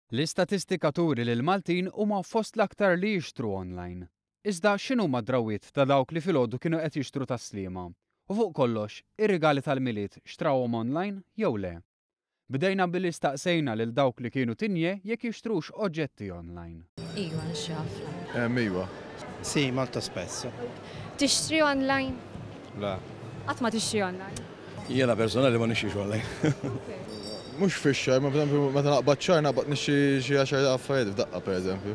L-istatistika turi li l-Maltin huma fost l-aktar li jixtru online. Iżda x'inhuma d-drawwiet ta' dawk li filgħodu kienu qed jixtru taslima? U fuq kollox, ir-rigali tal-miliet xtrawhom online jew le? Bdejna billi staqsejna lil dawk li kienu tinje jekk jixtrux oġġetti online. Iva, nixtri ħafna. Iva. Sì, molto spesso. Tixtri online? La. Qatt ma tixtri online? Jiena personali ma nixtrix online. Mhux fix-xahar, ma pereżempju meta naqbad xahar naqbad nixtri xi 10 affarijiet f'daqqa pereżempju.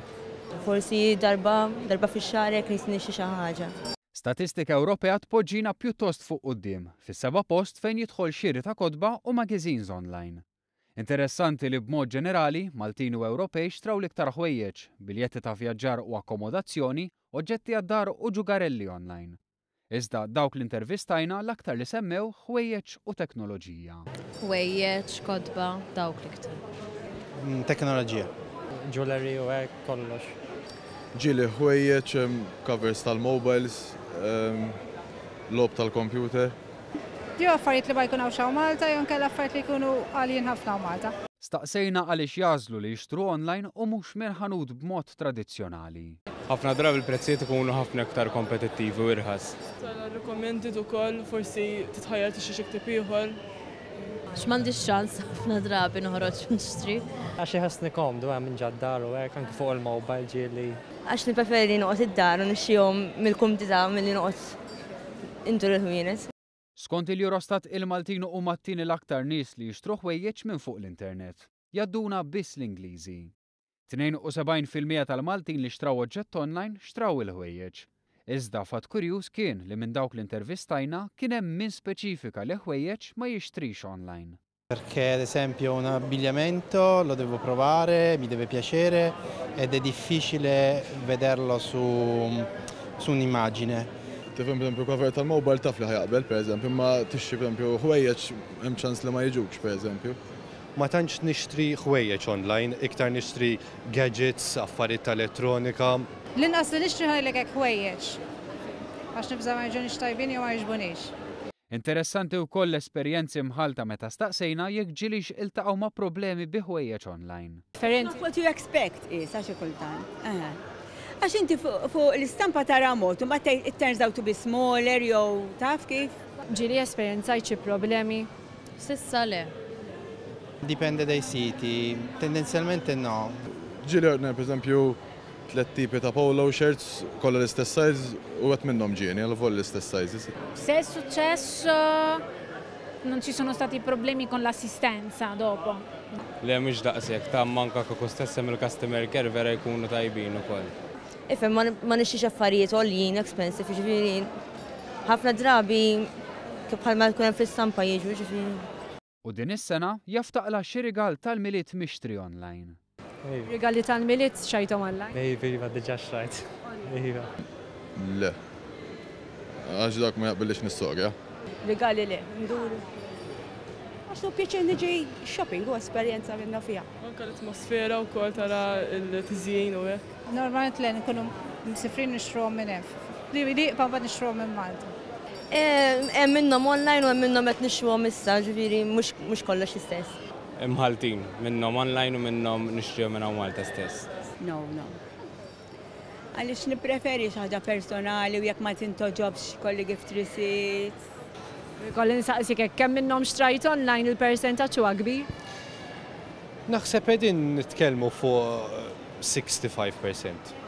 Forsi darba fix-xahar jekk nixtri xi ħaġa. Statistika Ewropea tpoġġina pjuttost fuq quddiem, fis-seba' post fejn jidħol xiri ta' kotba u magazines online. Interessanti li b'mod ġenerali Maltin u Ewropej xtraw l-iktar ħwejjeġ, biljetti ta' vjaġġar u akkomodazzjoni, oġġetti għad-dar u ġugarelli online. Iżda dawk l-intervistajna l-aktar li semmew ħwejjeġ u teknoloġija. Ħwejjeġ, kotba, dawk l-iktar. Teknoloġija. Jewelry u hekk kollox. Ġieli ħwejjeġ, covers tal-mobiles, lob tal-computer. Ġew affarijiet li ma jkunux hawn Malta jew inkella affarijiet li jkunu għalijin ħafna Malta. Staqsejna għaliex jażlu li jixtru online u mhux minn ħanud b'mod tradizzjonali. Ħafna drabi il-prezzijiet ikunu ħafna iktar kompetittivi u irħas. Recommended ukoll forsi titħajjar tixtri xi ktieb ieħor. X'm'għandix ċans ħafna drabi noħroġ nixtri. Għax iħossni komdu hemm minn ġaddar u hekk anke fuq il-mobile ġieli. Għax nippreferi noqgħod id-dar u nixxihom mill-kumdita milli noqgħod indur il-ħwienet. Skont il-Eurostat il-Maltinu huma t-tieni l-aktar nies li jixtru ħwejjeġ minn fuq l-internet. Jadduna biss l-Ingliżi. 72% tal-Maltin li xtraw oġġett online xtraw il-ħwejjeġ. Iżda fatt kurjuż kien li minn dawk l-intervistajna kien hemm min speċifika li ħwejjeġ ma jixtrix online. Perché ad esempio un abbigliamento lo devo provare, mi deve piacere ed è difficile vederlo su un'immagine. Tifhem pereżempju cover tal-mobile taf li ħajaqbel pereżempju, imma tixtri pereżempju ħwejjeġ hemm ċans li ma jiġux pereżempju. Ma tantx nixtri ħwejjeġ online, iktar nixtri gadgets, affarijiet ta' elettronika. L-inqas li nixtri ħajlek hekk ħwejjeġ. Għax nibża ma jiġunix tajbin jew ma jiġbunix. Interessanti wkoll l-esperjenzi mħalta meta staqsejna jekk ġilix iltaqgħu ma' problemi bi ħwejjeġ online. What you expect is għax kultant. Għax inti fuq l-istampa tara mod, ma it turns out to be smaller jew taf kif. Ġieli esperjenzajt xi problemi. Sissa le. Dipende dai siti, tendenzialmente no. Ġieli ordner pereżempju 3 tipi ta' polo shirts kollha l-istess size u qed minnhom ġieni għal vol l-istess sizes. Se è successo non ci sono stati problemi con l'assistenza dopo. Le mhux daqshekk ta' manka kieku stess hemm il-customer care vera jkunu tajbin ukoll. Ifhem ma nixtiex affarijiet għoljin, expensive, ġifieri ħafna drabi kif bħalma jkun hemm fl-istampa jiġu ġifieri. U din is-sena jaftaqla xi rigal tal-miliet mixtri online. Rigali tal-miliet xajtom online? Iva, diġà xrajt. Iva. Le. Għax dak ma jaqbillix nis-soqja. Rigali le, nduru. Għax pjaċir niġi shopping u esperjenza minna fija. Anke l-atmosfera wkoll tara l-tiżjien u hekk. Normalment le nkunu msifrin nixtruhom minn hemm. Li bad nixtruhom minn Malta. Hemm minnhom online u hemm minnhom qed nixtruhom issa, ġifieri mhux kollox istess. Imħaltin, minnhom online u minnhom nixtrihom minn hawn Malta stess. No. Għaliex nippreferi xi ħaġa personali u jekk ma tintoġobx kolli gift receipts. Kolli nisaqsik hekk kemm minnhom xtrajt online il-persentaġġ huwa kbir? Naħseb qegħdin nitkellmu fuq 65%.